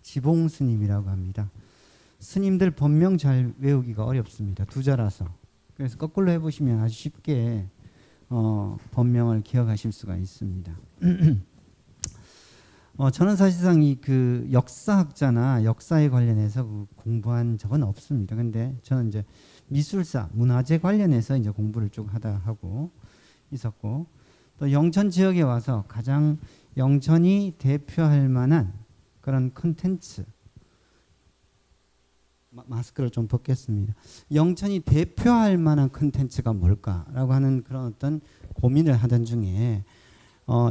지봉 스님이라고 합니다. 스님들 법명 잘 외우기가 어렵습니다. 두자라서. 그래서 거꾸로 해보시면 아주 쉽게 법명을 기억하실 수가 있습니다. 저는 사실상 이 그 역사학자나 역사에 관련해서 공부한 적은 없습니다. 근데 저는 이제 미술사, 문화재 관련해서 이제 공부를 쭉 하다 하고 있었고, 또 영천 지역에 와서 가장 영천이 대표할 만한 그런 콘텐츠, 마스크를 좀 벗겠습니다. 영천이 대표할 만한 콘텐츠가 뭘까라고 하는 그런 어떤 고민을 하던 중에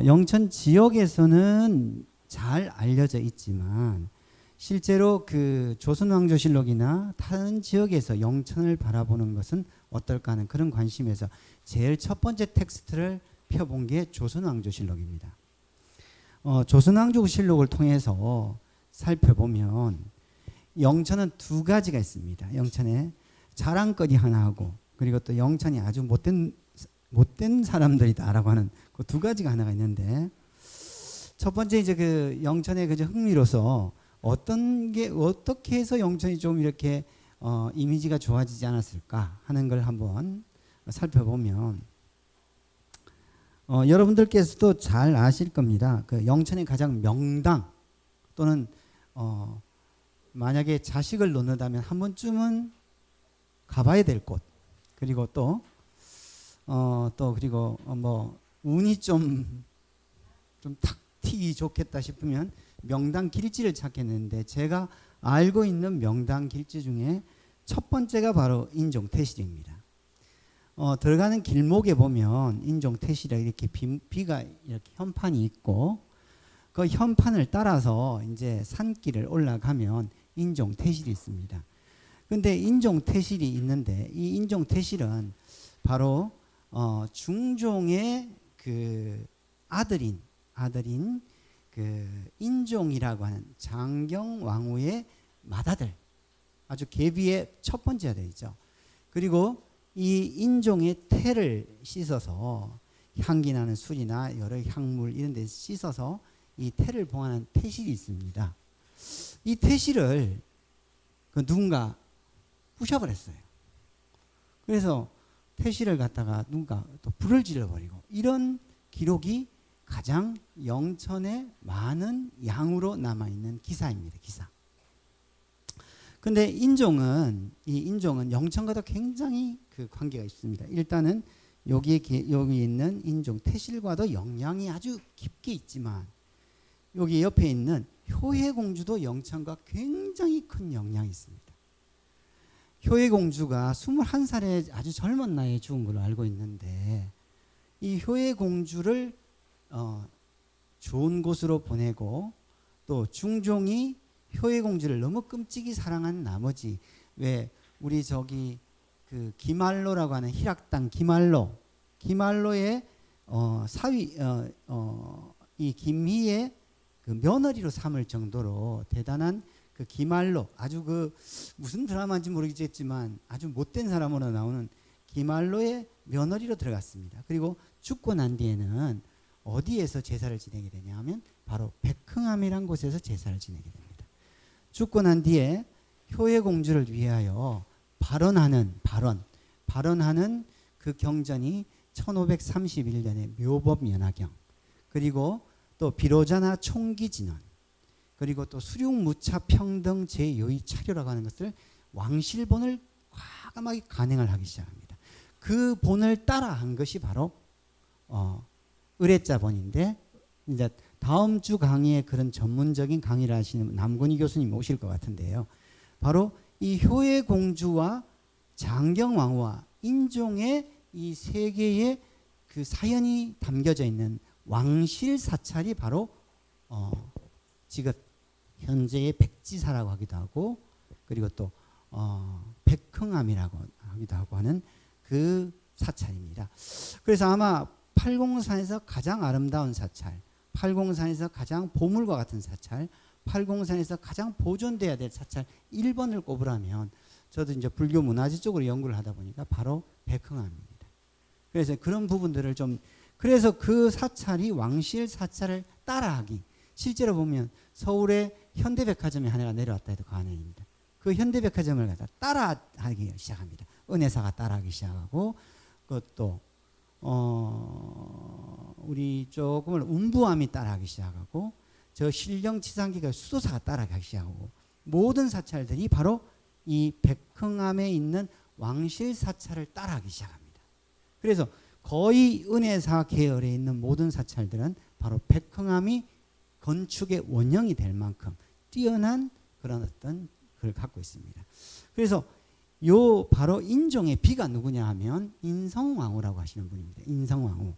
영천 지역에서는 잘 알려져 있지만 실제로 그 조선왕조실록이나 다른 지역에서 영천을 바라보는 것은 어떨까 하는 그런 관심에서 제일 첫 번째 텍스트를 펴본 게 조선왕조실록입니다. 조선왕조실록을 통해서 살펴보면 영천은 두 가지가 있습니다. 영천에 자랑거리 하나 하고, 그리고 또 영천이 아주 못된 사람들이다라고 하는 그 두 가지가 하나가 있는데, 첫 번째 이제 그 영천의 그 흥미로서 어떻게 해서 영천이 좀 이렇게 이미지가 좋아지지 않았을까 하는 걸 한번 살펴보면 여러분들께서도 잘 아실 겁니다. 그 영천의 가장 명당 또는 만약에 자식을 놓는다면 한 번쯤은 가봐야 될 곳, 그리고 또 그리고 뭐 운이 좀 탁 튀기 좋겠다 싶으면 명당 길지를 찾겠는데, 제가 알고 있는 명당 길지 중에 첫 번째가 바로 인종태실입니다. 들어가는 길목에 보면 인종태실에 이렇게 비가 이렇게 현판이 있고, 그 현판을 따라서 이제 산길을 올라가면 인종태실이 있습니다. 근데 인종태실이 있는데, 이 인종태실은 바로 중종의 그 아들인 그 인종이라고 하는 장경왕후의 맏아들, 아주 계비의 첫 번째 아들이죠. 그리고 이 인종의 태를 씻어서 향기 나는 술이나 여러 향물 이런 데 씻어서 이 태를 봉하는 태실이 있습니다. 이 태실을 누군가 부셔버렸어요. 그래서 태실을 갖다가 누군가 또 불을 질러버리고, 이런 기록이 가장 영천에 많은 양으로 남아있는 기사입니다. 기사. 근데 이 인종은 영천과도 굉장히 그 관계가 있습니다. 일단은 여기 있는 인종 태실과도 영향이 아주 깊게 있지만, 여기 옆에 있는 효혜공주도 영천과 굉장히 큰 영향이 있습니다. 효혜공주가 21살에 아주 젊은 나이에 죽은 걸로 알고 있는데, 이 효혜공주를 좋은 곳으로 보내고, 또 중종이 효혜공주를 너무 끔찍이 사랑한 나머지, 왜 우리 저기 그 기말로라고 하는 희락당 기말로의 사위 이 김희의 그 며느리로 삼을 정도로 대단한 그 기말로, 아주 그 무슨 드라마인지 모르겠지만 아주 못된 사람으로 나오는 기말로의 며느리로 들어갔습니다. 그리고 죽고 난 뒤에는 어디에서 제사를 지내게 되냐 하면 바로 백흥암이란 곳에서 제사를 지내게 됩니다. 죽고 난 뒤에 효혜공주를 위하여 발언하는 그 경전이 1531년에 묘법연화경, 그리고 또 비로자나 총기진원, 그리고 또 수륙무차평등 제요의차료라고 하는 것을 왕실본을 과감하게 간행을 하기 시작합니다. 그 본을 따라한 것이 바로 의례자본인데, 이제 다음 주 강의에 그런 전문적인 강의를 하시는 남건희 교수님 오실 것 같은데요. 바로 이 효혜공주와 장경왕후와 인종의 이 세 개의 그 사연이 담겨져 있는 왕실 사찰이 바로 지금 현재의 백지사라고 하기도 하고, 그리고 또 백흥암이라고 하기도 하고 하는 그 사찰입니다. 그래서 아마 팔공산에서 가장 아름다운 사찰, 팔공산에서 가장 보물과 같은 사찰, 팔공산에서 가장 보존돼야 될 사찰 1번을 꼽으라면, 저도 이제 불교 문화재 쪽으로 연구를 하다 보니까 바로 백흥암입니다. 그래서 그런 부분들을 그래서 그 사찰이 왕실 사찰을 따라하기, 실제로 보면 서울의 현대백화점에 한 해가 내려왔다 해도 과언입니다. 그 현대백화점을 갖다 따라하기 시작합니다. 은혜사가 따라하기 시작하고, 그것도 우리 조금을 운부함이 따라하기 시작하고, 저 신령치상기가 수도사가 따라가기 시작하고, 모든 사찰들이 바로 이 백흥암에 있는 왕실 사찰을 따라하기 시작합니다. 그래서 거의 은혜사 계열에 있는 모든 사찰들은 바로 백흥암이 건축의 원형이 될 만큼 뛰어난 그런 어떤 걸 갖고 있습니다. 그래서 요 바로 인종의 비가 누구냐 하면 인성왕후라고 하시는 분입니다. 인성왕후.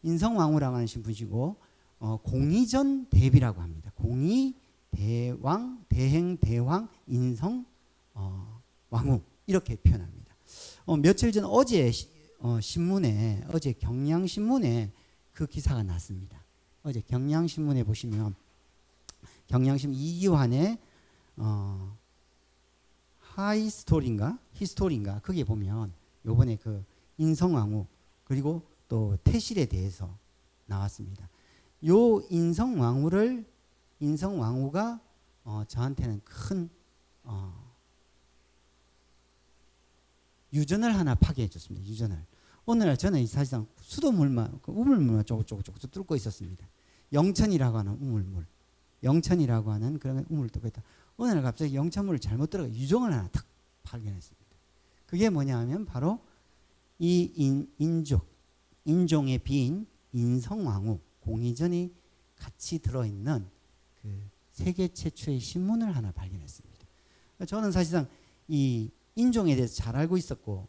인성왕후라고 하시는 분이시고, 공의전 대비라고 합니다. 공의 대왕, 대행 대왕, 인성 왕후 이렇게 표현합니다. 며칠 전 어제 신문에, 어제 경향신문에 그 기사가 났습니다. 어제 경향신문에 보시면, 경향신문 이기환의 하이스토리인가 히스토리인가 거기에 보면 요번에 그 인성왕후 그리고 또 태실에 대해서 나왔습니다. 요 인성왕후가 저한테는 큰 유전을 하나 파괴해 줬습니다. 유전을. 오늘날 저는 사실상 수돗물만, 우물물만 조금 뚫고 있었습니다. 영천이라고 하는 우물물, 영천이라고 하는 그런 우물을 뚫고 있다. 어느 날 갑자기 영천물을 잘못 들어가 유종을 하나 탁 발견했습니다. 그게 뭐냐 하면 바로 이 인종의 비인 인성왕후 공의전이 같이 들어있는 그 세계 최초의 신문을 하나 발견했습니다. 저는 사실상 이 인종에 대해서 잘 알고 있었고,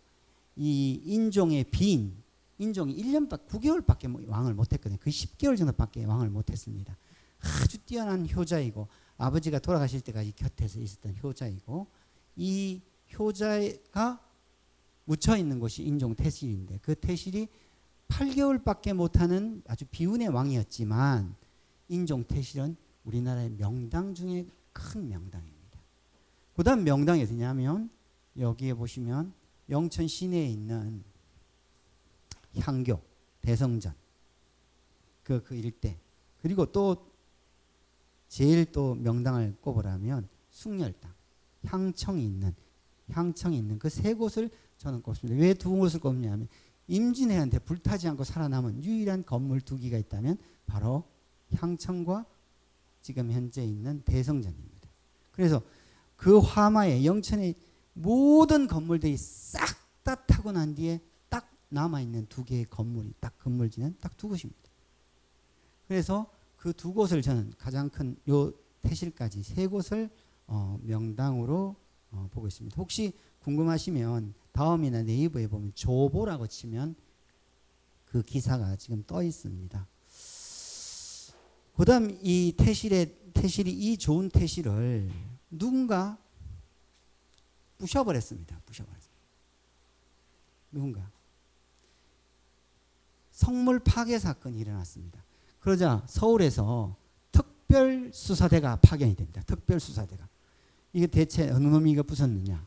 이 인종의 비인, 인종이 9개월밖에 왕을 못했거든요. 그 10개월 정도밖에 왕을 못했습니다. 아주 뛰어난 효자이고, 아버지가 돌아가실 때까지 곁에서 있었던 효자이고, 이 효자가 묻혀 있는 곳이 인종 태실인데, 그 태실이 8개월밖에 못하는 아주 비운의 왕이었지만, 인종 태실은 우리나라의 명당 중에 큰 명당입니다. 그 다음 명당이 어디냐면, 여기에 보시면 영천 시내에 있는 향교, 대성전 그 일대, 그리고 또 제일 또 명당을 꼽으라면 숭렬당, 향청이 있는 그 세 곳을 저는 꼽습니다. 왜 두 곳을 꼽냐면, 임진왜란때 불타지 않고 살아남은 유일한 건물 두 개가 있다면 바로 향청과 지금 현재 있는 대성전입니다. 그래서 그 화마에 영천의 모든 건물들이 싹 다 타고 난 뒤에 딱 남아있는 두 개의 건물이, 딱 건물지는 딱 두 곳입니다. 그래서 그 두 곳을 저는 가장 큰 요 태실까지 세 곳을 명당으로 보고 있습니다. 혹시 궁금하시면 다음이나 네이버에 보면 조보라고 치면 그 기사가 지금 떠 있습니다. 그 다음 이 태실이 이 좋은 태실을 누군가 부셔버렸습니다. 누군가. 성물 파괴 사건이 일어났습니다. 그러자 서울에서 특별수사대가 파견이 됩니다. 특별수사대가. 이게 대체 어느 놈이 이거 부쉈느냐.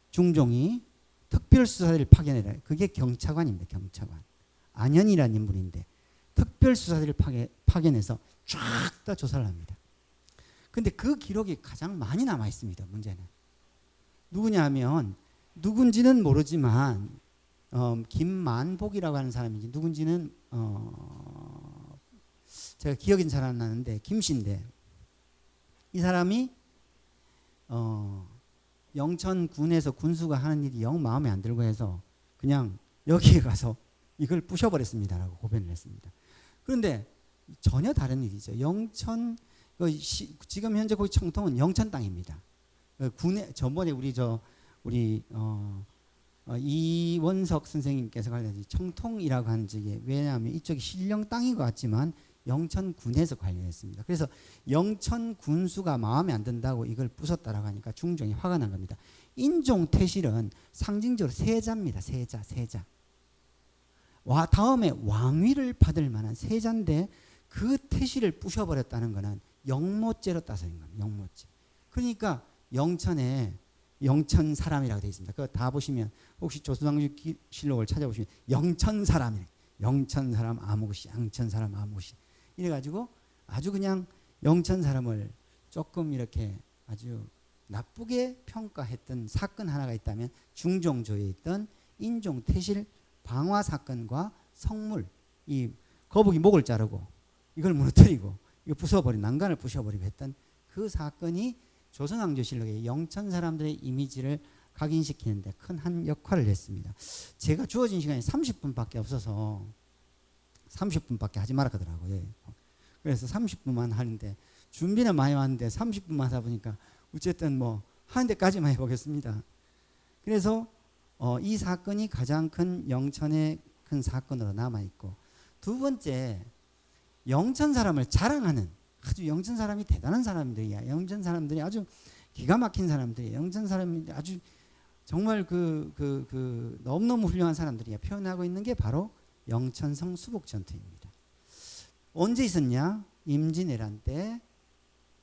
중종이 특별수사대를 파견해라. 그게 경차관입니다. 경차관. 안현이라는 인물인데 특별수사대를 파견해서 쫙 다 조사를 합니다. 근데 그 기록이 가장 많이 남아 있습니다. 문제는. 누구냐 하면 누군지는 모르지만 김만복이라고 하는 사람인지 누군지는 제가 기억이 잘 안 나는데 김씨인데, 이 사람이 영천군에서 군수가 하는 일이 영 마음에 안 들고 해서 그냥 여기에 가서 이걸 부셔버렸습니다라고 고변을 했습니다. 그런데 전혀 다른 일이죠. 영천 지금 현재 거기 청통은 영천 땅입니다. 군에 전번에 우리 이원석 선생님께서 관련해서 청통이라고 하는 지역에, 왜냐하면 이쪽이 신령 땅인 것 같지만 영천군에서 관련했습니다. 그래서 영천 군수가 마음에 안 든다고 이걸 부쉈다라고 하니까 중종이 화가 난 겁니다. 인종 태실은 상징적으로 세자입니다. 세자. 다음에 왕위를 받을 만한 세자인데 그 태실을 부셔버렸다는 것은 영모죄로 따서인 겁니다. 영모죄. 그러니까 영천에 영천 사람이라고 되어 있습니다. 그거 다 보시면 혹시 조선왕조실록을 찾아보시면 영천 사람이래. 영천 사람 아무것이, 양천 사람 아무것이. 이래가지고 아주 그냥 영천 사람을 조금 이렇게 아주 나쁘게 평가했던 사건 하나가 있다면 중종조에 있던 인종 태실 방화 사건과 성물, 이 거북이 목을 자르고 이걸 무너뜨리고 이거 부숴버린 난간을 부셔버리고 했던 그 사건이 조선왕조실록의 영천 사람들의 이미지를 각인시키는데 큰 한 역할을 했습니다. 제가 주어진 시간이 30분밖에 없어서 30분밖에 하지 말았더라고요. 그래서 30분만 하는데 준비는 많이 왔는데 30분만 하다 보니까 어쨌든 뭐 하는 데까지만 해보겠습니다. 그래서 이 사건이 가장 큰 영천의 큰 사건으로 남아있고, 두 번째, 영천 사람을 자랑하는, 아주 영천 사람이 대단한 사람들이야. 영천 사람들이 아주 기가 막힌 사람들이야. 영천 사람이 아주 정말 너무너무 훌륭한 사람들이야. 표현하고 있는 게 바로 영천성 수복전투입니다. 언제 있었냐? 임진왜란 때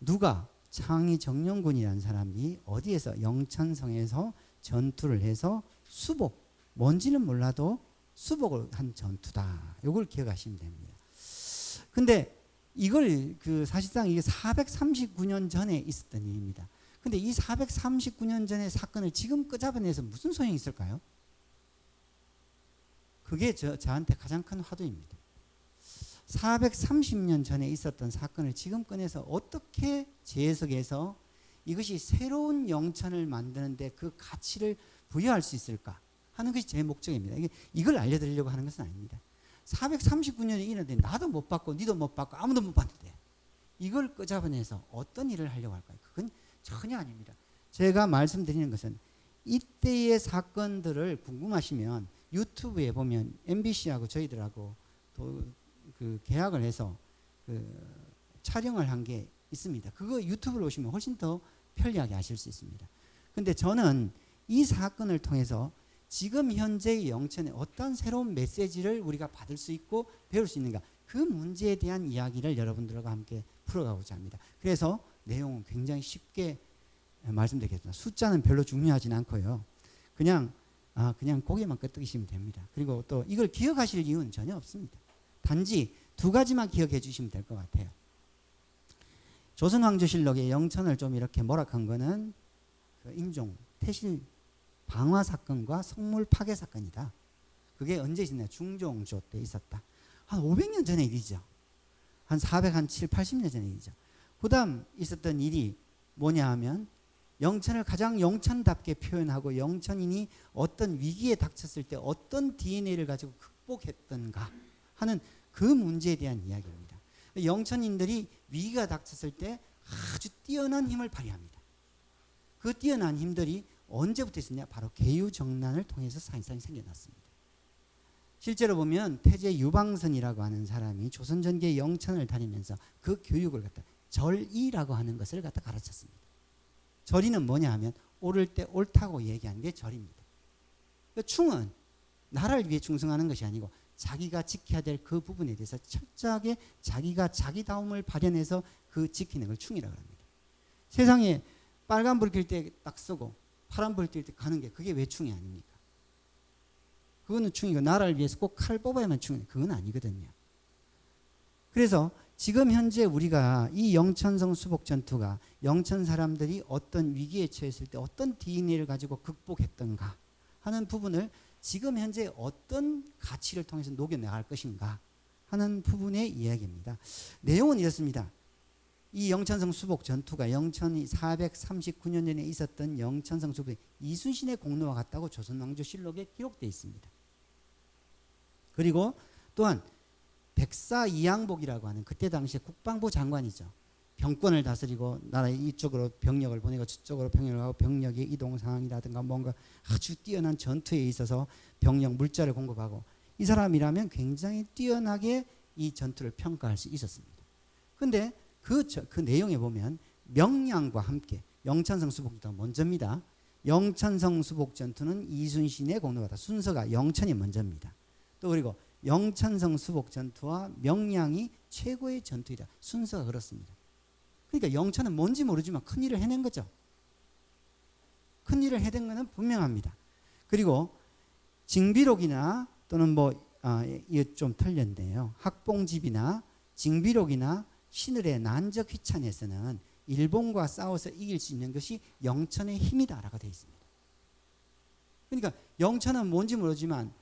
누가, 창의 정령군이라는 사람이 어디에서, 영천성에서 전투를 해서 수복, 뭔지는 몰라도 수복을 한 전투다. 이걸 기억하시면 됩니다. 근데 이걸 사실상 이게 439년 전에 있었던 일입니다. 근데 이 439년 전의 사건을 지금 끄잡아내서 무슨 소용이 있을까요? 그게 저한테 가장 큰 화두입니다. 430년 전에 있었던 사건을 지금 꺼내서 어떻게 재해석해서 이것이 새로운 영천을 만드는데 그 가치를 부여할 수 있을까 하는 것이 제 목적입니다. 이걸 알려드리려고 하는 것은 아닙니다. 439년에 일어났는데 나도 못 봤고 니도 못 봤고 아무도 못 봤는데 이걸 끄잡아내서 어떤 일을 하려고 할까요? 그건 전혀 아닙니다. 제가 말씀드리는 것은 이때의 사건들을 궁금하시면 유튜브에 보면 MBC하고 저희들하고 또 계약을 해서 촬영을 한 게 있습니다. 그거 유튜브로 오시면 훨씬 더 편리하게 아실 수 있습니다. 근데 저는 이 사건을 통해서 지금 현재의 영천에 어떤 새로운 메시지를 우리가 받을 수 있고 배울 수 있는가, 그 문제에 대한 이야기를 여러분들과 함께 풀어가고자 합니다. 그래서 내용은 굉장히 쉽게 말씀드리겠습니다. 숫자는 별로 중요하진 않고요. 그냥 고개만 끄덕이시면 됩니다. 그리고 또 이걸 기억하실 이유는 전혀 없습니다. 단지 두 가지만 기억해 주시면 될 것 같아요. 조선왕조실록의 영천을 좀 이렇게 몰락한 거는 인종 태실 방화 사건과 성물 파괴 사건이다. 그게 언제 있었냐? 중종조 때 있었다. 한 500년 전의 일이죠. 한 7, 80년 전의 일이죠. 그 다음 있었던 일이 뭐냐 하면 영천을 가장 영천답게 표현하고 영천인이 어떤 위기에 닥쳤을 때 어떤 DNA를 가지고 극복했던가 하는 그 문제에 대한 이야기입니다. 영천인들이 위기가 닥쳤을 때 아주 뛰어난 힘을 발휘합니다. 그 뛰어난 힘들이 언제부터 있었냐? 바로 계유정난을 통해서 사실상 생겨났습니다. 실제로 보면 태제 유방선이라고 하는 사람이 조선전기의 영천을 다니면서 그 교육을 갖다 절이라고 하는 것을 갖다 가르쳤습니다. 절이는 뭐냐 하면 옳을 때 옳다고 얘기하는 게 절입니다. 충은 나라를 위해 충성하는 것이 아니고 자기가 지켜야 될 그 부분에 대해서 철저하게 자기가 자기다움을 발현해서 그 지키는 걸 충이라고 합니다. 세상에 빨간불 켤 때 딱 서고 파란불 켤 때 가는 게 그게 왜 충이 아닙니까? 그거는 충이고 나라를 위해서 꼭 칼 뽑아야만 충이, 그건 아니거든요. 그래서 지금 현재 우리가 이 영천성 수복 전투가 영천 사람들이 어떤 위기에 처했을 때 어떤 DNA를 가지고 극복했던가 하는 부분을 지금 현재 어떤 가치를 통해서 녹여나갈 것인가 하는 부분의 이야기입니다. 내용은 이렇습니다. 이 영천성 수복 전투가 영천이 439년 전에 있었던 영천성 수복, 이순신의 공로와 같다고 조선왕조실록에 기록되어 있습니다. 그리고 또한 백사 이양복이라고 하는 그때 당시에 국방부 장관이죠. 병권을 다스리고 나라 이쪽으로 병력을 보내고 저쪽으로 병력을 하고 병력의 이동 상황이라든가 뭔가 아주 뛰어난 전투에 있어서 병력 물자를 공급하고, 이 사람이라면 굉장히 뛰어나게 이 전투를 평가할 수 있었습니다. 그런데 그 내용에 보면 명량과 함께 영천성 수복전투가 먼저입니다. 영천성 수복전투는 이순신의 공로다. 순서가 영천이 먼저입니다. 또 그리고 영천성 수복전투와 명량이 최고의 전투이다. 순서가 그렇습니다. 그러니까 영천은 뭔지 모르지만 큰일을 해낸 거죠. 큰일을 해낸 것은 분명합니다. 그리고 징비록이나 또는 이게 좀 틀렸네요. 학봉집이나 징비록이나 신을의 난적 휘찬에서는 일본과 싸워서 이길 수 있는 것이 영천의 힘이다라고 되어 있습니다. 그러니까 영천은 뭔지 모르지만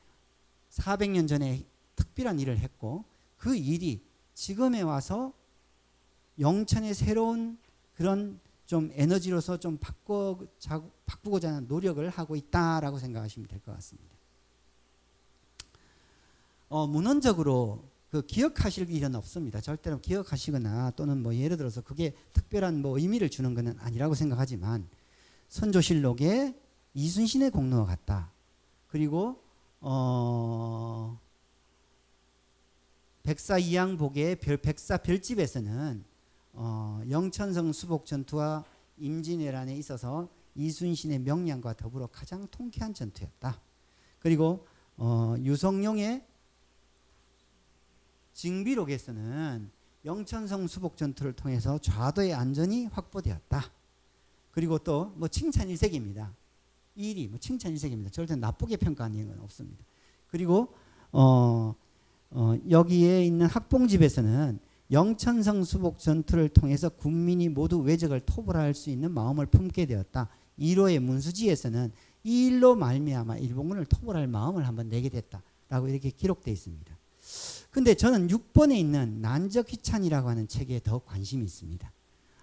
400년 전에 특별한 일을 했고 그 일이 지금에 와서 영천의 새로운 그런 좀 에너지로서 좀 바꾸고자 하는 노력을 하고 있다라고 생각하시면 될 것 같습니다. 문헌적으로 그 기억하실 일은 없습니다. 절대로 기억하시거나 또는 뭐 예를 들어서 그게 특별한 뭐 의미를 주는 것은 아니라고 생각하지만 선조실록에 이순신의 공로가 같다. 그리고 백사이양복의 백사별집에서는 영천성 수복 전투와 임진왜란에 있어서 이순신의 명량과 더불어 가장 통쾌한 전투였다. 그리고 유성룡의 징비록에서는 영천성 수복 전투를 통해서 좌도의 안전이 확보되었다. 그리고 또 뭐 칭찬일색입니다. 이 일이 뭐 칭찬일색입니다. 절대 나쁘게 평가하는 건 없습니다. 그리고 여기에 있는 학봉집에서는 영천성 수복 전투를 통해서 국민이 모두 왜적을 토벌할 수 있는 마음을 품게 되었다. 1호의 문수지에서는 이 일로 말미암아 일본군을 토벌할 마음을 한번 내게 됐다라고 이렇게 기록되어 있습니다. 근데 저는 6번에 있는 난적희찬이라고 하는 책에 더 관심이 있습니다.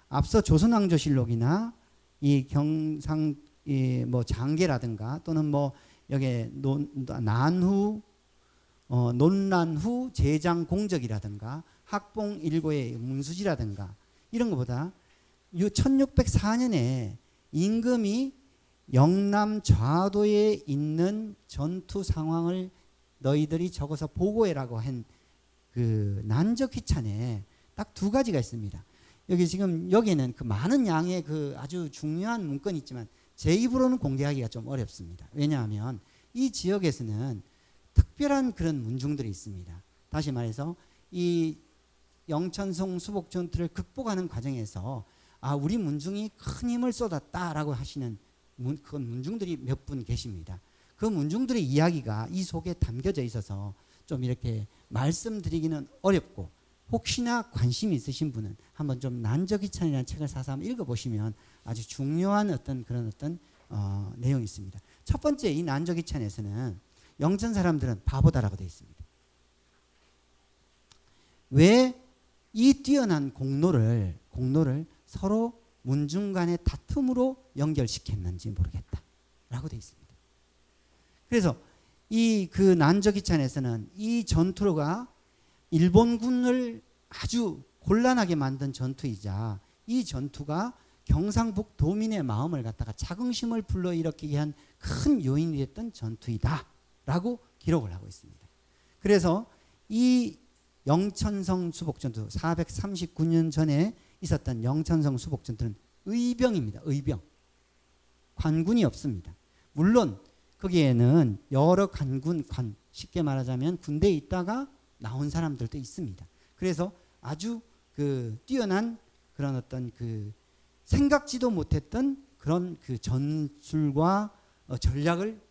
앞서 조선왕조실록이나 이 경상 뭐 장계라든가 또는 뭐 여기 난후 논란 후 제장 공적이라든가 학봉 일고의 문수지라든가 이런 것보다 1604년에 임금이 영남 좌도에 있는 전투 상황을 너희들이 적어서 보고해라고 한 그 난적희찬에 딱 두 가지가 있습니다. 여기 지금 여기에는 그 많은 양의 그 아주 중요한 문건이 있지만 제 입으로는 공개하기가 좀 어렵습니다. 왜냐하면 이 지역에서는 특별한 그런 문중들이 있습니다. 다시 말해서 이 영천성 수복 전투를 극복하는 과정에서 우리 문중이 큰 힘을 쏟았다라고 하시는 그 문중들이 몇 분 계십니다. 그 문중들의 이야기가 이 속에 담겨져 있어서 좀 이렇게 말씀드리기는 어렵고 혹시나 관심이 있으신 분은 한번 좀 난적희찬이라는 책을 사서 한번 읽어보시면 아주 중요한 어떤 내용이 있습니다. 첫 번째 이 난적희찬에서는 영천 사람들은 바보다라고 되어 있습니다. 왜 이 뛰어난 공로를 서로 문중 간의 다툼으로 연결시켰는지 모르겠다라고 되어 있습니다. 그래서 이 그 난적희찬에서는 이 전투가 일본군을 아주 곤란하게 만든 전투이자 이 전투가 경상북 도민의 마음을 갖다가 자긍심을 불러일으키게 한 큰 요인이 됐던 전투이다라고 기록을 하고 있습니다. 그래서 이 영천성 수복전투 439년 전에 있었던 영천성 수복전투는 의병입니다. 의병. 관군이 없습니다. 물론 거기에는 여러 쉽게 말하자면 군대에 있다가 나온 사람들도 있습니다. 그래서 아주 그 뛰어난 그런 어떤 그 생각지도 못했던 그런 그 전술과 전략을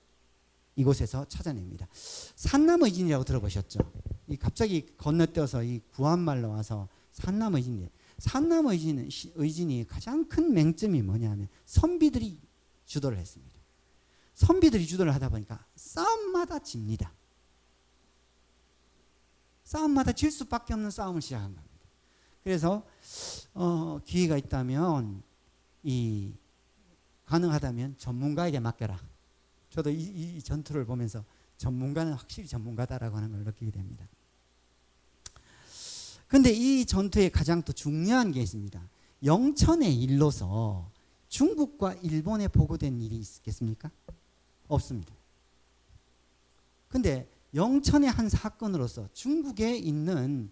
이곳에서 찾아냅니다. 산남의진이라고 들어보셨죠? 이 갑자기 건너뛰어서 이 구한말로 와서 산남의진이에요. 산남의진이 가장 큰 맹점이 뭐냐면 선비들이 주도를 했습니다. 선비들이 주도를 하다 보니까 싸움마다 집니다. 싸움마다 질 수밖에 없는 싸움을 시작한 겁니다. 그래서 기회가 있다면 가능하다면 전문가에게 맡겨라. 저도 이 전투를 보면서 전문가는 확실히 전문가다라고 하는 걸 느끼게 됩니다. 그런데 이 전투에 가장 또 중요한 게 있습니다. 영천의 일로서 중국과 일본에 보고된 일이 있겠습니까? 없습니다. 근데 영천의 한 사건으로서 중국에 있는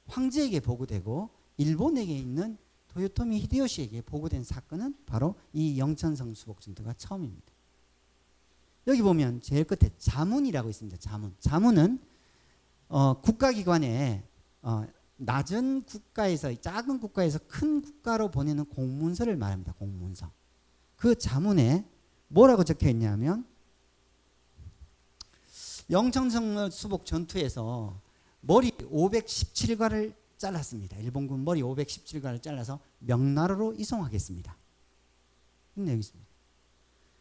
황제에게 보고되고 일본에게 있는 도요토미 히데요시에게 보고된 사건은 바로 이 영천성 수복전투가 처음입니다. 여기 보면 제일 끝에 자문이라고 있습니다. 자문은 국가기관에 낮은 국가에서 작은 국가에서 큰 국가로 보내는 공문서를 말합니다. 공문서. 그 자문에 뭐라고 적혀 있냐면 영천성 수복 전투에서 머리 517과를 잘랐습니다. 일본군 머리 517가를 잘라서 명나라로 이송하겠습니다. 여기 있습니다.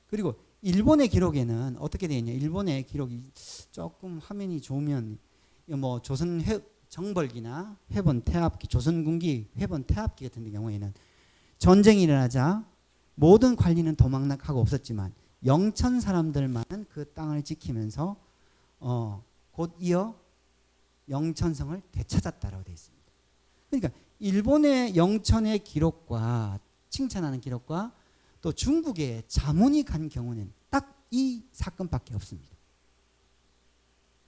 그리고 일본의 기록에는 어떻게 되어 있냐? 일본의 기록이 조금 화면이 좋으면 뭐 조선 정벌기나 회본 태압기, 조선군기 회본 태압기 같은 경우에는 전쟁이 일어나자 모든 관리는 도망나가고 없었지만 영천 사람들만은 그 땅을 지키면서 곧 이어 영천성을 되찾았다라고 되어 있습니다. 그러니까 일본의 영천의 기록과 칭찬하는 기록과 또 중국의 자문이 간 경우는 딱 이 사건밖에 없습니다.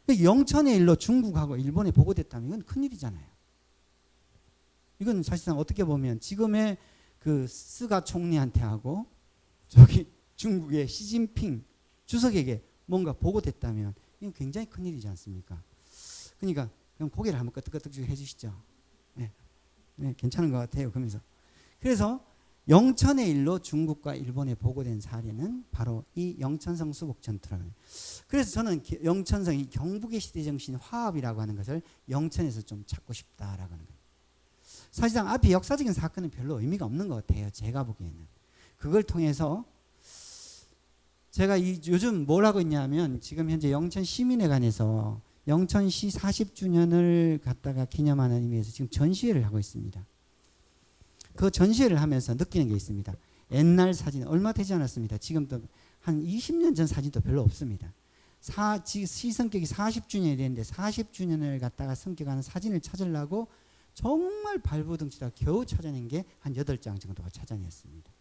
영천의 일로 중국하고 일본에 보고됐다면 이건 큰일이잖아요. 이건 사실상 어떻게 보면 지금의 그 스가 총리한테 하고 저기 중국의 시진핑 주석에게 뭔가 보고됐다면 이건 굉장히 큰일이지 않습니까? 그러니까 그럼 고개를 한번 끄덕끄덕 해주시죠. 네. 네, 괜찮은 것 같아요. 그러면서 그래서 영천의 일로 중국과 일본에 보고된 사례는 바로 이 영천성 수복 전투라는 거예요. 그래서 저는 영천성이 경북의 시대 정신 화합이라고 하는 것을 영천에서 좀 찾고 싶다라고 하는 거예요. 사실상 앞에 역사적인 사건은 별로 의미가 없는 것 같아요. 제가 보기에는. 그걸 통해서 제가 요즘 뭘 하고 있냐면 지금 현재 영천시민회관에서 영천시 40주년을 갖다가 기념하는 의미에서 지금 전시회를 하고 있습니다. 그 전시회를 하면서 느끼는 게 있습니다. 옛날 사진 얼마 되지 않았습니다. 지금도 한 20년 전 사진도 별로 없습니다. 시성격이 40주년이 됐는데 40주년을 갖다가 성격하는 사진을 찾으려고 정말 발부둥치다 겨우 찾아낸 게 한 8장 정도가 찾아냈습니다.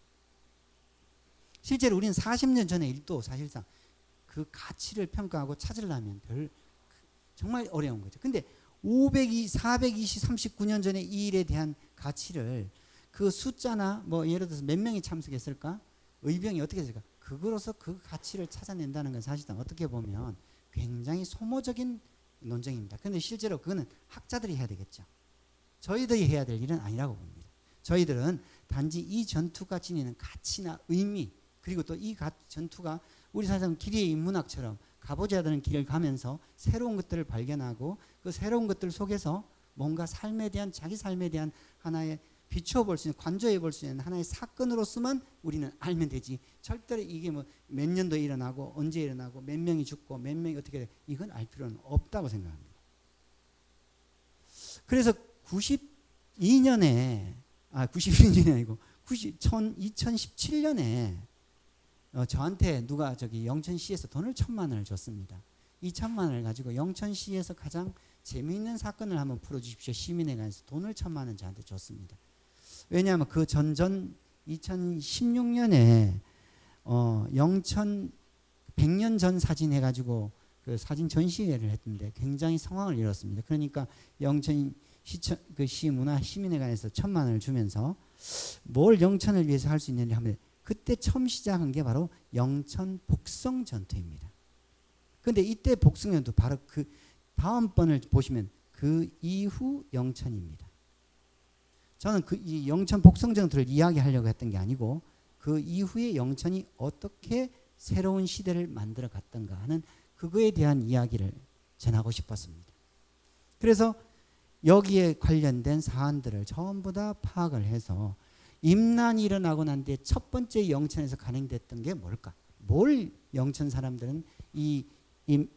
실제로 우리는 40년 전의 일도 사실상 그 가치를 평가하고 찾으려면 정말 어려운 거죠. 근데 439년 전에 이 일에 대한 가치를 그 숫자나 뭐 예를 들어서 몇 명이 참석했을까? 의병이 어떻게 됐을까? 그거로서 그 가치를 찾아낸다는 건 사실상 어떻게 보면 굉장히 소모적인 논쟁입니다. 그런데 실제로 그거는 학자들이 해야 되겠죠. 저희들이 해야 될 일은 아니라고 봅니다. 저희들은 단지 이 전투가 지니는 가치나 의미 그리고 또 이 전투가 우리 사실상 길이의 인문학처럼 가보자 하는 길을 가면서 새로운 것들을 발견하고 그 새로운 것들 속에서 뭔가 삶에 대한 자기 삶에 대한 하나의 비추어 볼 수 있는 관조해 볼 수 있는 하나의 사건으로서만 우리는 알면 되지 절대로 이게 뭐 몇 년도에 일어나고 언제 일어나고 몇 명이 죽고 몇 명이 어떻게 돼 이건 알 필요는 없다고 생각합니다. 그래서 92년에 92년이 아니고 2017년에 저한테 누가 저기 영천시에서 돈을 1,000만 원을 줬습니다. 이 1,000만 원을 가지고 영천시에서 가장 재미있는 사건을 한번 풀어주십시오. 시민회관에서 돈을 1,000만 원 저한테 줬습니다. 왜냐하면 그 전전 2016년에 영천 100년 전 사진 해가지고 그 사진 전시회를 했는데 굉장히 성황을 이뤘습니다. 그러니까 영천 시문화 시민회관에서 1,000만 원을 주면서 뭘 영천을 위해서 할 수 있느냐 하면 그때 처음 시작한 게 바로 영천 복성 전투입니다. 그런데 이때 복성 전투 바로 그 다음 번을 보시면 그 이후 영천입니다. 저는 이 영천 복성 전투를 이야기하려고 했던 게 아니고 그 이후에 영천이 어떻게 새로운 시대를 만들어 갔던가 하는 그거에 대한 이야기를 전하고 싶었습니다. 그래서 여기에 관련된 사안들을 전부 다 파악을 해서 임난이 일어나고 난 뒤에 첫 번째 영천에서 간행됐던 게 뭘까? 뭘 영천 사람들은 이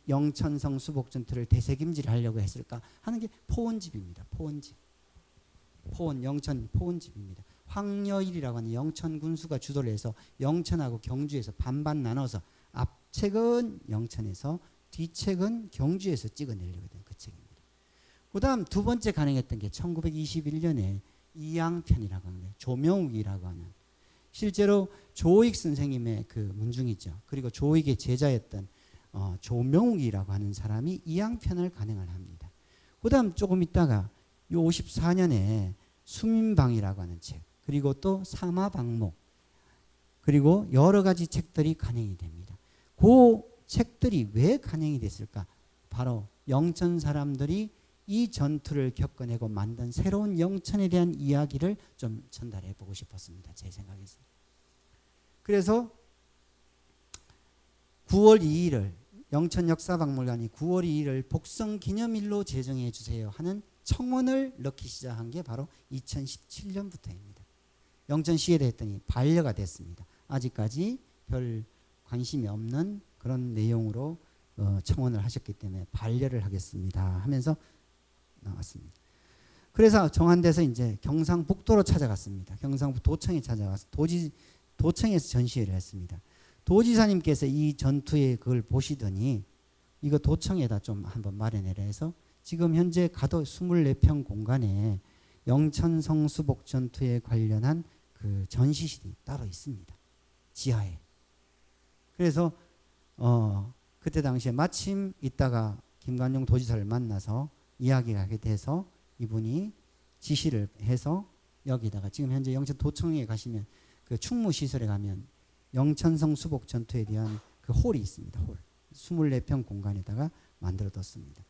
영천성 수복 전투를 되새김질 하려고 했을까 하는 게 포원집입니다. 포원집. 영천 포원집입니다. 황여일이라고 하는 영천 군수가 주도를 해서 영천하고 경주에서 반반 나눠서 앞책은 영천에서 뒤책은 경주에서 찍어내려고 된 그 책입니다. 그 다음 두 번째 간행했던 게 1921년에 이양편이라고 하는 거예요. 조명욱이라고 하는 실제로 조익 선생님의 그 문중이죠. 그리고 조익의 제자였던 조명욱이라고 하는 사람이 이양편을 간행을 합니다. 그 다음 조금 있다가 54년에 수민방이라고 하는 책 그리고 또 사마방목 그리고 여러 가지 책들이 간행이 됩니다. 그 책들이 왜 간행이 됐을까? 바로 영천 사람들이 이 전투를 겪어내고 만든 새로운 영천에 대한 이야기를 좀 전달해 보고 싶었습니다. 제 생각에서. 그래서 9월 2일을 영천역사박물관이 9월 2일을 복성기념일로 제정해 주세요 하는 청원을 넣기 시작한 게 바로 2017년부터입니다. 영천 시위를 했더니 반려가 됐습니다. 아직까지 별 관심이 없는 그런 내용으로 청원을 하셨기 때문에 반려를 하겠습니다 하면서 나왔습니다. 그래서 정한돼서 이제 경상북도로 찾아갔습니다. 경상북 도청에 찾아가서 도청에서 전시회를 했습니다. 도지사님께서 이 전투에 그걸 보시더니 이거 도청에다 좀 한번 마련해라 해서 지금 현재 가도 24평 공간에 영천성 수복 전투에 관련한 그 전시실이 따로 있습니다. 지하에. 그래서 그때 당시에 마침 있다가 김관용 도지사를 만나서 이야기가 하게 돼서 이분이 지시를 해서 여기다가 지금 현재 영천도청에 가시면 그 충무시설에 가면 영천성 수복 전투에 대한 그 홀이 있습니다. 홀. 24평 공간에다가 만들어뒀습니다.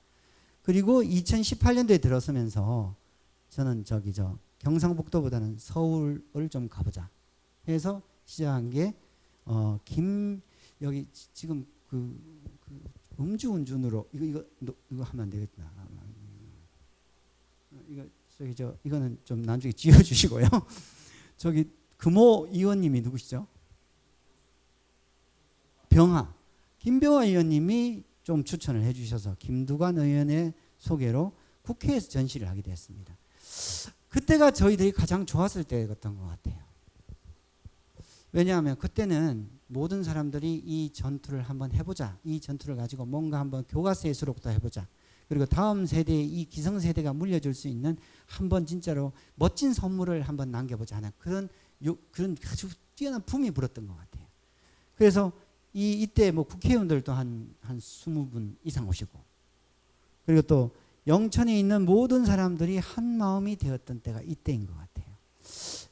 그리고 2018년도에 들어서면서 저는 경상북도보다는 서울을 좀 가보자 해서 시작한 게 여기 지금 그 음주운전으로 이거 하면 안 되겠다. 이거는 좀 나중에 지어주시고요. 저기 금호 의원님이 누구시죠? 김병하 의원님이 좀 추천을 해주셔서 김두관 의원의 소개로 국회에서 전시를 하게 됐습니다. 그때가 저희들이 가장 좋았을 때였던 것 같아요. 왜냐하면 그때는 모든 사람들이 이 전투를 한번 해보자. 이 전투를 가지고 뭔가 한번 교과서에 수록도 해보자. 그리고 다음 세대에 이 기성세대가 물려줄 수 있는 한번 진짜로 멋진 선물을 한번 남겨보자 하는 그런 아주 뛰어난 품이 불었던 것 같아요. 그래서 이때 뭐 국회의원들도 한 20분 이상 오시고 그리고 또 영천에 있는 모든 사람들이 한 마음이 되었던 때가 이때인 것 같아요.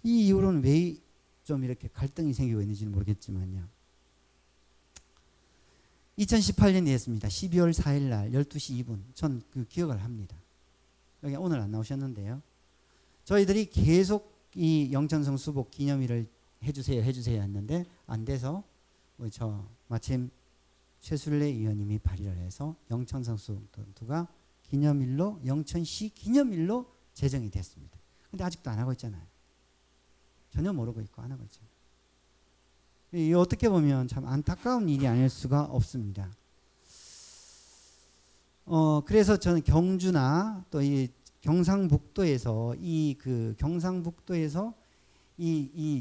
이 이후로는 왜 좀 이렇게 갈등이 생기고 있는지는 모르겠지만요. 2018년이 됐습니다. 12월 4일 날 12시 2분. 전 그 기억을 합니다. 여기 오늘 안 나오셨는데요. 저희들이 계속 이 영천성 수복 기념일을 해주세요 했는데 안 돼서 마침 최술래 의원님이 발의를 해서 영천성 수복가 기념일로 영천시 기념일로 제정이 됐습니다. 근데 아직도 안 하고 있잖아요. 전혀 모르고 있고 안 하고 있죠. 이 어떻게 보면 참 안타까운 일이 아닐 수가 없습니다. 그래서 저는 경주나 또 이 경상북도에서 이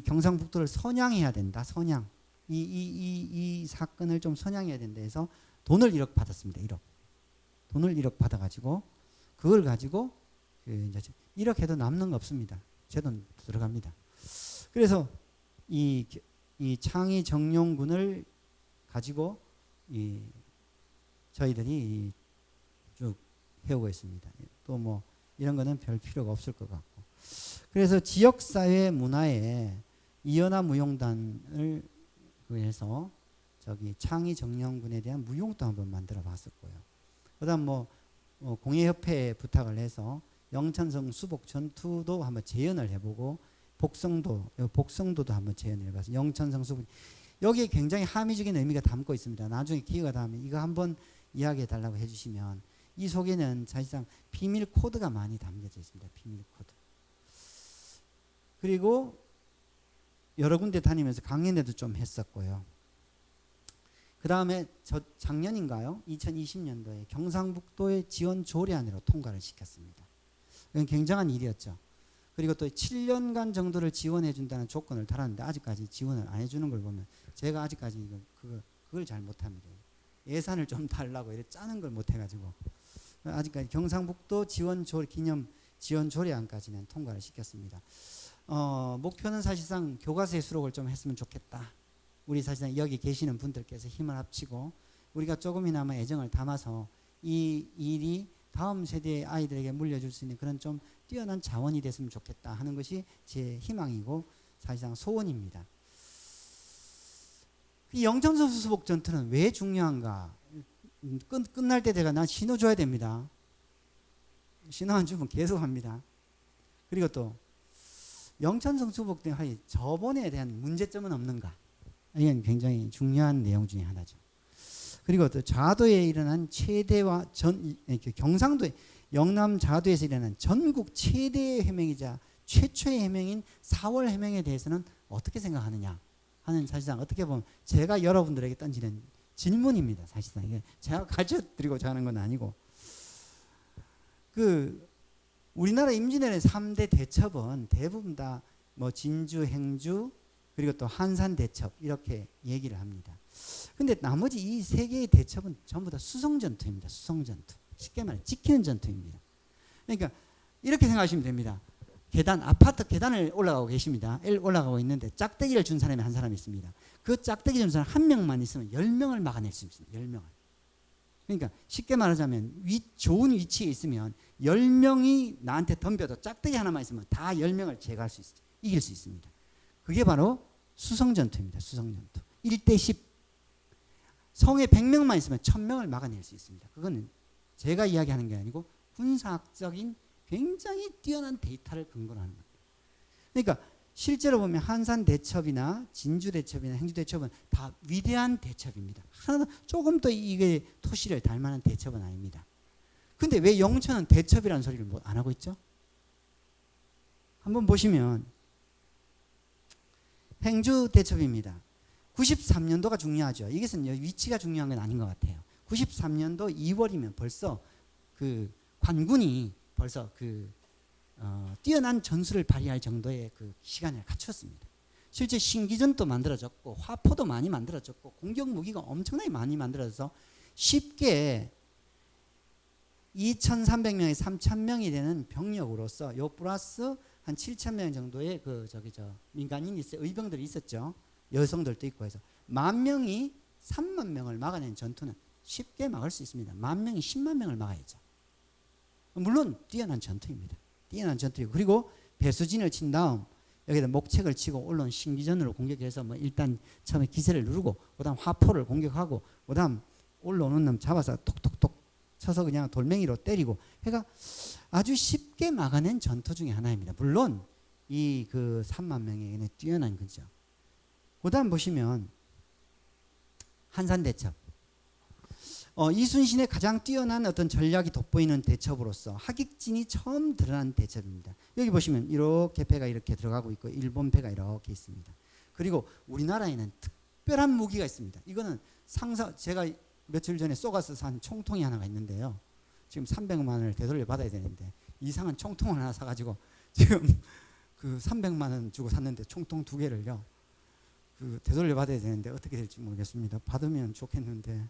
경상북도를 선양해야 된다. 선양. 이 사건을 좀 선양해야 된다 해서 돈을 1억 받았습니다. 1억. 돈을 1억 받아가지고 그걸 가지고 1억 해도 남는 거 없습니다. 제 돈 들어갑니다. 그래서 이 창의 정용군을 가지고 저희들이 쭉 해오고 있습니다. 또 뭐 이런 거는 별 필요가 없을 것 같고. 그래서 지역사회 문화에 이연화 무용단을 해서 창의 정용군에 대한 무용도 한번 만들어 봤었고요. 그다음 공예협회에 부탁을 해서 영천성 수복 전투도 한번 재현을 해보고 복성도도 한번 재현을 해봐서 영천성 수복 여기에 굉장히 함의적인 의미가 담고 있습니다. 나중에 기회가 닿으면 이거 한번 이야기해 달라고 해주시면 이 속에는 사실상 비밀 코드가 많이 담겨져 있습니다. 비밀 코드. 그리고 여러 군데 다니면서 강연회도 좀 했었고요. 그 다음에 작년인가요? 2020년도에 경상북도의 지원 조례안으로 통과를 시켰습니다. 이건 굉장한 일이었죠. 그리고 또 7년간 정도를 지원해 준다는 조건을 달았는데 아직까지 지원을 안 해주는 걸 보면 제가 아직까지 그걸 잘 못합니다. 예산을 좀 달라고 이렇게 짜는 걸 못해가지고 아직까지 경상북도 기념 지원 조례안까지는 통과를 시켰습니다. 목표는 사실상 교과서에 수록을 좀 했으면 좋겠다. 우리 사실상 여기 계시는 분들께서 힘을 합치고 우리가 조금이나마 애정을 담아서 이 일이 다음 세대의 아이들에게 물려줄 수 있는 그런 좀 뛰어난 자원이 됐으면 좋겠다 하는 것이 제 희망이고 사실상 소원입니다. 이 영천성 수복 전투는 왜 중요한가? 끝날 때 제가 난 신호 줘야 됩니다. 신호 안 주면 계속 합니다. 그리고 또 영천성 수복 때 저번에 대한 문제점은 없는가? 이건 굉장히 중요한 내용 중에 하나죠. 그리고 또 좌도에 일어난 최대와 경상도에 영남 자도에서 일어난 전국 최대의 해명이자 최초의 해명인 4월 해명에 대해서는 어떻게 생각하느냐 하는, 사실상 어떻게 보면 제가 여러분들에게 던지는 질문입니다. 사실상 이게 제가 가르쳐드리고자 하는 건 아니고, 그 우리나라 임진왜란의 3대 대첩은 대부분 다 뭐 진주, 행주, 그리고 또 한산 대첩 이렇게 얘기를 합니다. 근데 나머지 이 세 개의 대첩은 전부 다 수성 전투입니다. 수성 전투. 쉽게 말해 지키는 전투입니다. 그러니까 이렇게 생각하시면 됩니다. 계단, 아파트 계단을 올라가고 계십니다. 올라가고 있는데 짝대기를 준 사람이 한 사람이 있습니다. 그 짝대기 준 사람 한 명만 있으면 10명을 막아낼 수 있습니다. 10명을. 그러니까 쉽게 말하자면 좋은 위치에 있으면 10명이 나한테 덤벼도 짝대기 하나만 있으면 다 10명을 제거할 수 있어요. 이길 수 있습니다. 그게 바로 수성전투입니다. 수성전투. 1대 10. 성에 100명만 있으면 1000명을 막아낼 수 있습니다. 그거는 제가 이야기하는 게 아니고 군사학적인 굉장히 뛰어난 데이터를 근거로 하는 겁니다. 그러니까 실제로 보면 한산 대첩이나 진주 대첩이나 행주 대첩은 다 위대한 대첩입니다. 하나 조금 더 이게 토시를 닮아는 대첩은 아닙니다. 근데 왜 영천은 대첩이라는 소리를 안 하고 있죠? 한번 보시면 행주 대첩입니다. 93년도가 중요하죠. 이것은 위치가 중요한 건 아닌 것 같아요. 93년도 2월이면 벌써 그 관군이 벌써 뛰어난 전술을 발휘할 정도의 그 시간을 갖췄습니다. 실제 신기전도 만들어졌고 화포도 많이 만들어졌고 공격 무기가 엄청나게 많이 만들어져서 쉽게 2,300명에 3,000명이 되는 병력으로서 요 플러스 한 7,000명 정도의 민간인이 의병들이 있었죠. 여성들도 있고 해서 10,000명이 30,000명을 막아낸 전투는 쉽게 막을 수 있습니다. 10,000명이 100,000명을 막아야죠. 물론 뛰어난 전투입니다. 뛰어난 전투이고, 그리고 배수진을 친 다음 여기다 목책을 치고 올라온 신기전으로 공격해서 뭐 일단 처음에 기세를 누르고 그다음 화포를 공격하고 그다음 올라오는 놈 잡아서 톡톡톡 쳐서 그냥 돌멩이로 때리고 해가 아주 쉽게 막아낸 전투 중에 하나입니다. 물론 이 30,000명의 뛰어난 거죠. 그다음 보시면 한산대첩. 이순신의 가장 뛰어난 어떤 전략이 돋보이는 대첩으로서 하객진이 처음 드러난 대첩입니다. 여기 보시면 이렇게 배가 이렇게 들어가고 있고 일본 배가 이렇게 있습니다. 그리고 우리나라에는 특별한 무기가 있습니다. 이거는 제가 며칠 전에 쏘가서 산 총통이 하나가 있는데요. 지금 300만 원을 되돌려 받아야 되는데 이상한 총통을 하나 사가지고 지금 300만 원 주고 샀는데 총통 2개를요. 되돌려 받아야 되는데 어떻게 될지 모르겠습니다. 받으면 좋겠는데.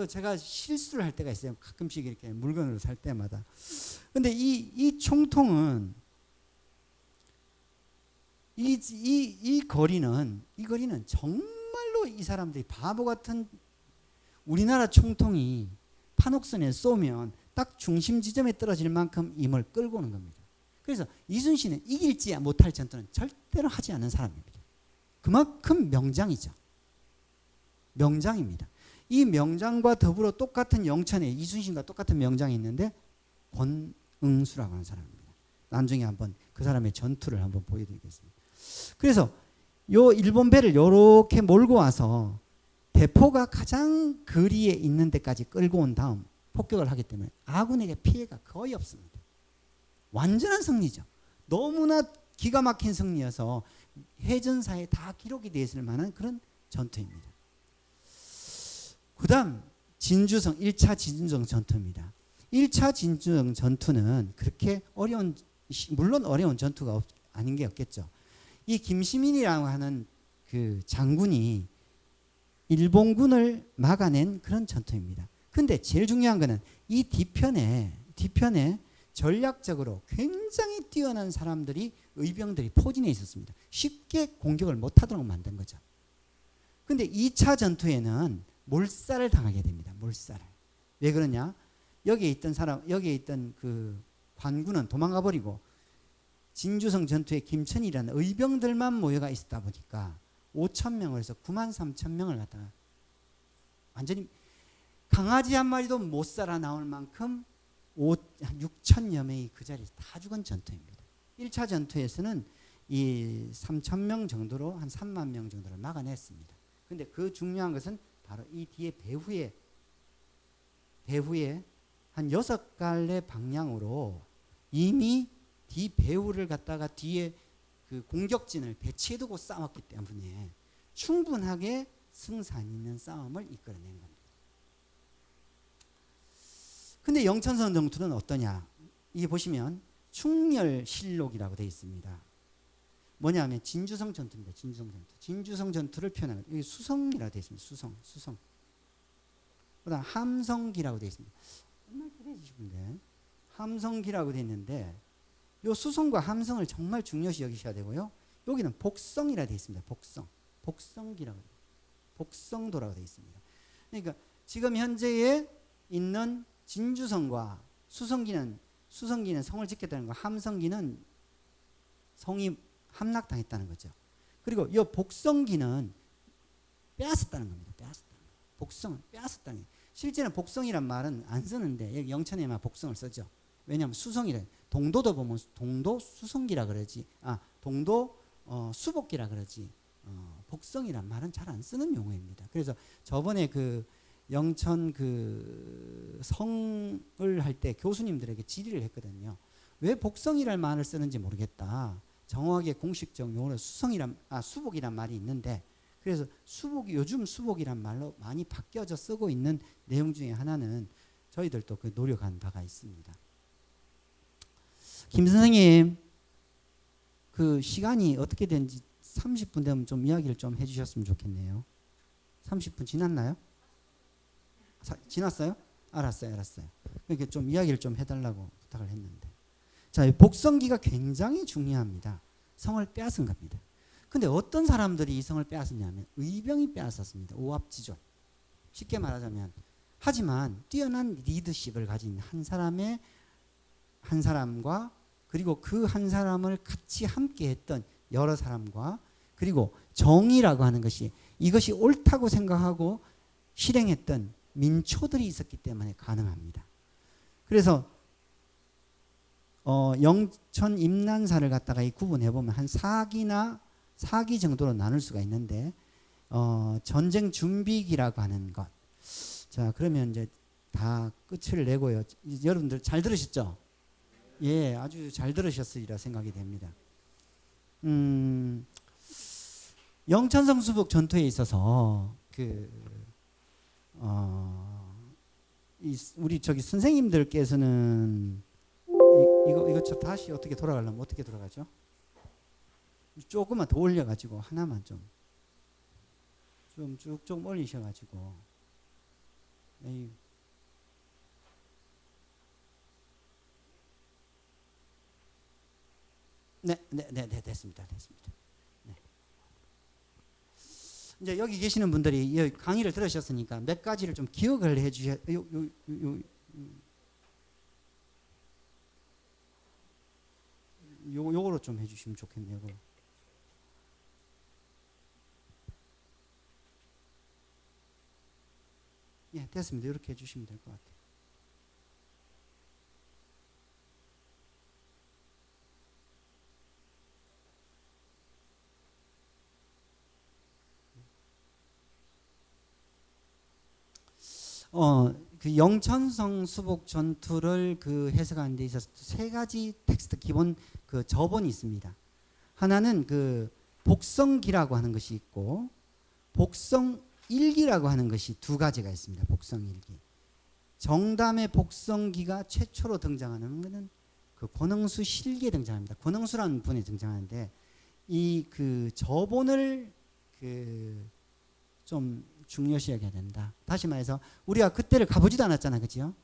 제가 실수를 할 때가 있어요. 가끔씩 이렇게 물건을 살 때마다. 근데 이 총통은 이 거리는 정말로 이 사람들이 바보 같은, 우리나라 총통이 판옥선에 쏘면 딱 중심 지점에 떨어질 만큼 힘을 끌고 오는 겁니다. 그래서 이순신은 이길지 못할 전투는 절대로 하지 않는 사람입니다. 그만큼 명장이죠. 명장입니다. 이 명장과 더불어 똑같은 영천에 이순신과 똑같은 명장이 있는데 권응수라고 하는 사람입니다. 나중에 한번 그 사람의 전투를 한번 보여드리겠습니다. 그래서 요 일본 배를 이렇게 몰고 와서 대포가 가장 거리에 있는 데까지 끌고 온 다음 폭격을 하기 때문에 아군에게 피해가 거의 없습니다. 완전한 승리죠. 너무나 기가 막힌 승리여서 해전사에 다 기록이 되어 있을 만한 그런 전투입니다. 그 다음 진주성 1차 진주성 전투입니다. 1차 진주성 전투는 그렇게 물론 어려운 전투가 아닌 게 없겠죠. 이 김시민이라고 하는 그 장군이 일본군을 막아낸 그런 전투입니다. 근데 제일 중요한 거는 이 뒤편에 전략적으로 굉장히 뛰어난 사람들이, 의병들이 포진해 있었습니다. 쉽게 공격을 못하도록 만든 거죠. 근데 2차 전투에는 몰살을 당하게 됩니다. 몰살을. 왜 그러냐? 여기에 있던 그 관군은 도망가 버리고 진주성 전투에 김천이라는 의병들만 모여가 있었다 보니까 5,000명을 해서 93,000명을 갖다가 완전히 강아지 한 마리도 못 살아 나올 만큼 6,000여 명이 그 자리에서 다 죽은 전투입니다. 1차 전투에서는 이 3,000명 정도로 한 3만 명 정도를 막아냈습니다. 근데 그 중요한 것은 바로 이 뒤에 배후에 한 6갈래 방향으로 이미 뒤배우를 갖다가 뒤에 그 공격진을 배치해두고 싸웠기 때문에 충분하게 승산 있는 싸움을 이끌어낸 겁니다. 근데 영천성 전투는 어떠냐? 이게 보시면 충렬실록이라고 되어 있습니다. 뭐냐면 진주성 전투입니다. 진주성 전투. 진주성 전투를 표현하는 여기 수성이라고 되어 있습니다. 수성. 그다음 함성기라고 되어 있습니다. 정말 그래주시는데 함성기라고 되어 있는데 요 수성과 함성을 정말 중요시 여기셔야 되고요. 여기는 복성이라 되어 있습니다. 복성기라고 복성도라고 되어 있습니다. 그러니까 지금 현재에 있는 진주성과 수성기는 성을 짓겠다는 거, 함성기는 성이 함락당했다는 거죠. 그리고 이 복성기는 빼앗았다는 겁니다. 복성은 빼앗았다는 거예요. 실제는 복성이란 말은 안 쓰는데 여기 영천에만 복성을 쓰죠. 왜냐하면 수성이래. 동도도 보면 동도 수성기라 그러지. 동도 수복기라 그러지. 복성이란 말은 잘 안 쓰는 용어입니다. 그래서 저번에 그 영천 그 성을 할 때 교수님들에게 질의를 했거든요. 왜 복성이란 말을 쓰는지 모르겠다. 정확하게 공식적 용어로 수복이란 말이 있는데 그래서 요즘 수복이란 말로 많이 바뀌어져 쓰고 있는 내용 중에 하나는 저희들도 그 노력한 바가 있습니다. 김 선생님, 그 시간이 어떻게 된지 30분 되면 좀 이야기를 좀 해주셨으면 좋겠네요. 30분 지났나요? 지났어요? 알았어요. 그러니까 좀 이야기를 좀 해달라고 부탁을 했는데. 자, 복성기가 굉장히 중요합니다. 성을 빼앗은 겁니다. 근데 어떤 사람들이 이 성을 빼앗았냐면 의병이 빼앗았습니다. 오합지졸. 쉽게 말하자면 하지만 뛰어난 리더십을 가진 한 사람과 그리고 그 한 사람을 같이 함께 했던 여러 사람과 그리고 정의라고 하는 것이 이것이 옳다고 생각하고 실행했던 민초들이 있었기 때문에 가능합니다. 그래서 영천 임난사를 갖다가 구분해 보면 한 4기 정도로 나눌 수가 있는데 전쟁 준비기라고 하는 것. 자, 그러면 이제 다 끝을 내고요. 여러분들 잘 들으셨죠? 예, 아주 잘 들으셨으리라 생각이 됩니다. 영천성 수복 전투에 있어서 우리 저기 선생님들께서는 이거 저 다시 어떻게 돌아가려면 어떻게 돌아가죠? 조금만 더 올려가지고 하나만 좀 쭉쭉 올리셔가지고 네, 됐습니다. 네. 이제 여기 계시는 분들이 여기 강의를 들으셨으니까 몇 가지를 좀 기억을 해주셔. 요거로 좀 해주시면 좋겠네요. 요거. 예, 됐습니다. 이렇게 해주시면 될 것 같아요. 그 영천성 수복 전투를 그 해석하는 데 있어서 3가지 텍스트 기본 그 저본이 있습니다. 하나는 그 복성기라고 하는 것이 있고 복성일기라고 하는 것이 2가지가 있습니다. 복성일기. 정담의 복성기가 최초로 등장하는 것은 그 권응수 실기에 등장합니다. 권응수라는 분이 등장하는데 이 그 저본을 좀 중요시 여겨야 된다. 다시 말해서 우리가 그때를 가보지도 않았잖아, 그죠?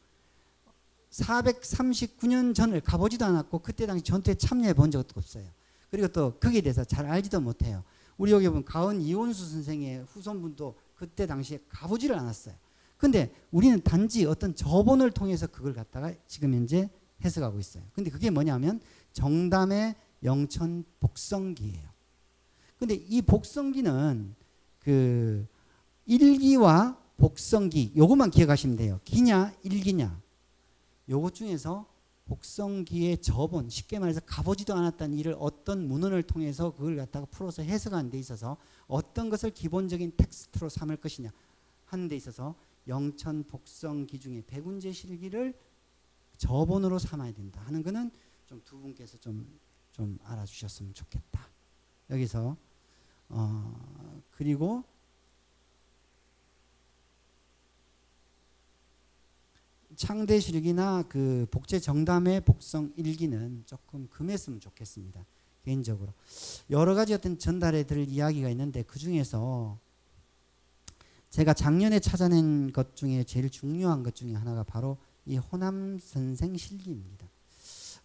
439년 전을 가보지도 않았고 그때 당시 전투에 참여해 본 적도 없어요. 그리고 또 거기에 대해서 잘 알지도 못해요. 우리 여기 보면 가은 이원수 선생의 후손분도 그때 당시에 가보지를 않았어요. 근데 우리는 단지 어떤 저본을 통해서 그걸 갖다가 지금 현재 해석하고 있어요. 근데 그게 뭐냐면 정담의 영천 복성기예요. 근데 이 복성기는 그 일기와 복성기 요것만 기억하시면 돼요. 기냐 일기냐 요것 중에서 복성기의 저본, 쉽게 말해서 가보지도 않았다는 일을 어떤 문헌을 통해서 그걸 갖다가 풀어서 해석하는 데 있어서 어떤 것을 기본적인 텍스트로 삼을 것이냐 하는 데 있어서 영천 복성기 중에 백운제 실기를 저본으로 삼아야 된다 하는 거는 좀 두 분께서 좀 알아주셨으면 좋겠다. 여기서 그리고 창대시력이나 그 복제정담의 복성 일기는 조금 금했으면 좋겠습니다. 개인적으로 여러 가지 어떤 전달해 드릴 이야기가 있는데 그 중에서 제가 작년에 찾아낸 것 중에 제일 중요한 것 중에 하나가 바로 이 호남 선생 실기입니다.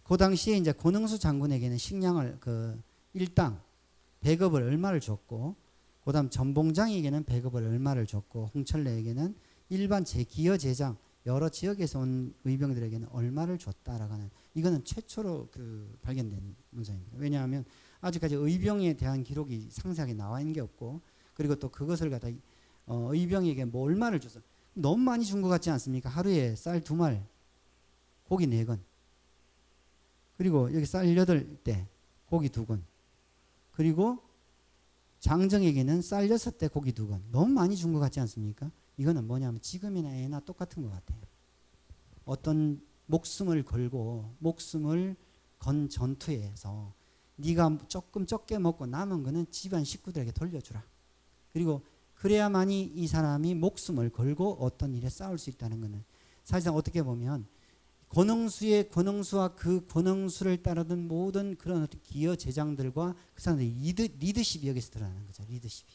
그 당시에 이제 권흥수 장군에게는 식량을 그 일당 배급을 얼마를 줬고, 그다음 전봉장에게는 배급을 얼마를 줬고, 홍철래에게는 일반 기여 제장 여러 지역에서 온 의병들에게는 얼마를 줬다라고 하는, 이거는 최초로 그 발견된 문서입니다. 왜냐하면 아직까지 의병에 대한 기록이 상세하게 나와 있는 게 없고, 그리고 또 그것을 갖다 의병에게 뭐 얼마를 줬어, 너무 많이 준 것 같지 않습니까? 하루에 쌀 2말, 고기 4건, 그리고 여기 쌀 8대, 고기 2건, 그리고 장정에게는 쌀 6대, 고기 2건. 너무 많이 준 것 같지 않습니까? 이거는 뭐냐면 지금이나 애나 똑같은 것 같아요. 어떤 목숨을 걸고 목숨을 건 전투에서 네가 조금 적게 먹고 남은 거는 집안 식구들에게 돌려주라. 그리고 그래야만이 이 사람이 목숨을 걸고 어떤 일에 싸울 수 있다는 것은 사실상 어떻게 보면 권흥수와 그 권흥수를 따르던 모든 그런 어떤 기여 제장들과 그 사람들의 리더십이 여기서 드러나는 거죠. 리더십이.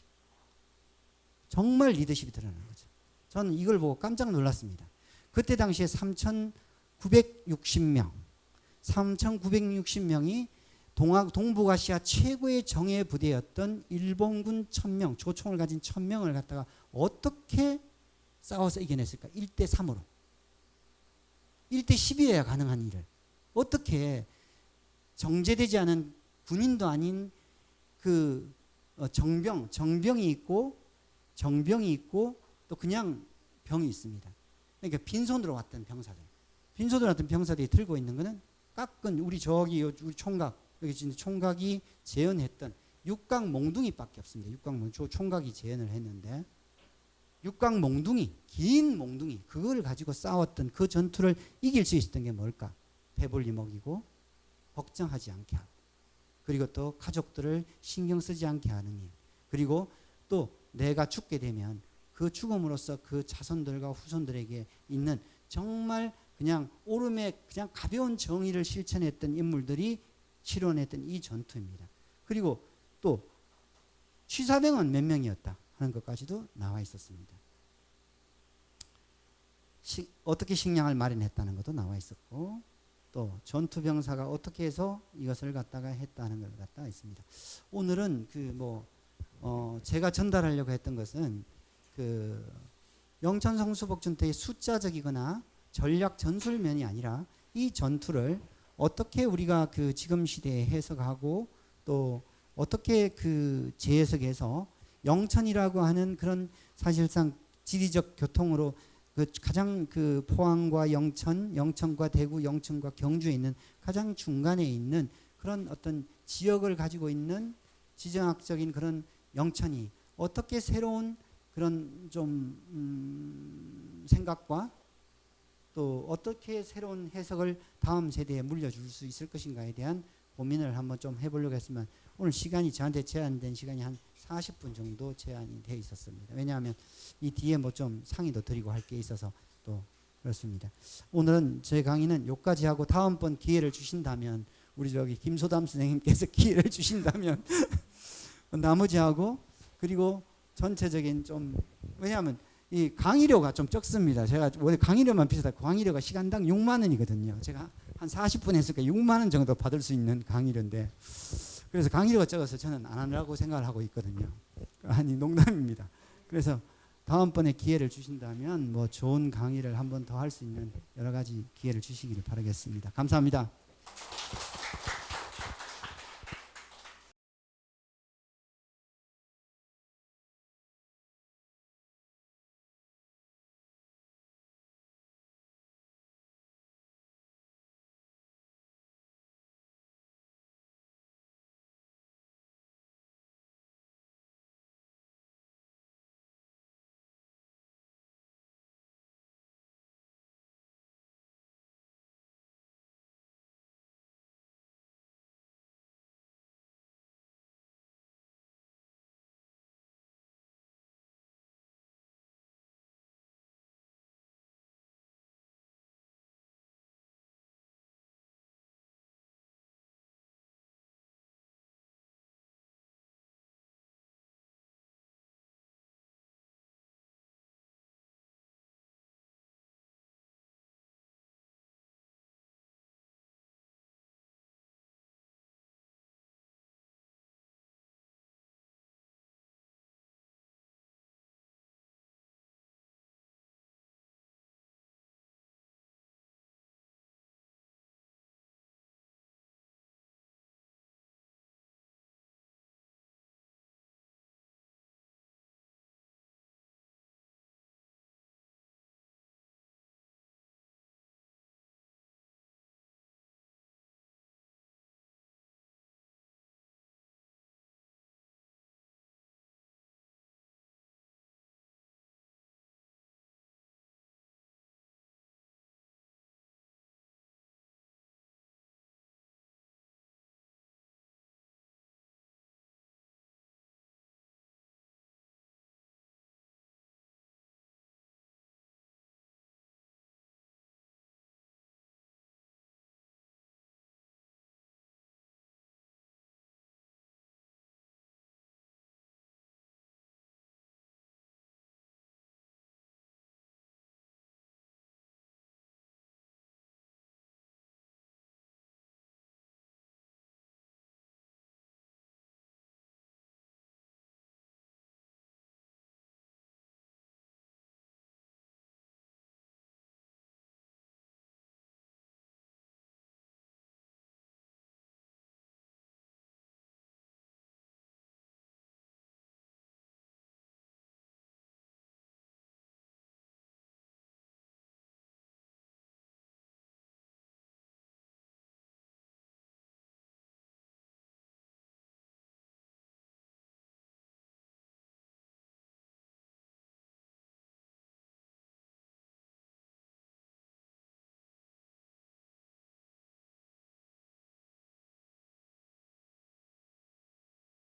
정말 리더십이 드러나는 거죠. 저는 이걸 보고 깜짝 놀랐습니다. 그때 당시에 3,960명이 동북아시아 최고의 정예 부대였던 일본군 1000명, 조총을 가진 1000명을 갖다가 어떻게 싸워서 이겨냈을까? 1대 3으로. 1대 10이어야 가능한 일을 어떻게 정제되지 않은 군인도 아닌 그 정병이 있고 또 그냥 병이 있습니다. 그러니까 빈손으로 왔던 병사들이 들고 있는 거는 깎은 우리 총각, 여기 지금 총각이 재현했던 육각 몽둥이밖에 없습니다. 총각이 재현을 했는데 육각 몽둥이, 긴 몽둥이, 그걸 가지고 싸웠던 그 전투를 이길 수 있었던 게 뭘까? 배불리 먹이고 걱정하지 않게 하고, 그리고 또 가족들을 신경 쓰지 않게 하는 일, 그리고 또 내가 죽게 되면 그 죽음으로써 그 자손들과 후손들에게 있는 정말 그냥 오름에 그냥 가벼운 정의를 실천했던 인물들이 치러냈던 이 전투입니다. 그리고 또 취사병은 몇 명이었다 하는 것까지도 나와 있었습니다. 어떻게 식량을 마련했다는 것도 나와 있었고, 또 전투병사가 어떻게 해서 이것을 갖다가 했다는 걸 갖다가 있습니다. 오늘은 제가 전달하려고 했던 것은 그 영천 성수복 전투의 숫자적이거나 전략 전술면이 아니라 이 전투를 어떻게 우리가 그 지금 시대에 해석하고 또 어떻게 그 재해석해서 영천이라고 하는 그런 사실상 지리적 교통으로 그 가장 그 포항과 영천과 대구, 영천과 경주에 있는 가장 중간에 있는 그런 어떤 지역을 가지고 있는 지정학적인 그런 영천이 어떻게 새로운 그런 좀 생각과 또 어떻게 새로운 해석을 다음 세대에 물려줄 수 있을 것인가에 대한 고민을 한번 좀 해보려고 했지만 오늘 시간이 저한테 제한된 시간이 한 40분 정도 제한이 돼 있었습니다. 왜냐하면 이 뒤에 뭐 좀 상의도 드리고 할 게 있어서 또 그렇습니다. 오늘은 제 강의는 여기까지 하고 다음번 기회를 주신다면 우리 김소담 선생님께서 기회를 주신다면 나머지 하고, 그리고 전체적인 좀, 왜냐하면 이 강의료가 좀 적습니다. 제가 원래 강의료만 비싸다. 강의료가 시간당 6만 원이거든요. 제가 한 40분 했으니까 6만 원 정도 받을 수 있는 강의료인데, 그래서 강의료가 적어서 저는 안 하려고 생각을 하고 있거든요. 아니, 농담입니다. 그래서 다음번에 기회를 주신다면 뭐 좋은 강의를 한 번 더 할 수 있는 여러 가지 기회를 주시기를 바라겠습니다. 감사합니다.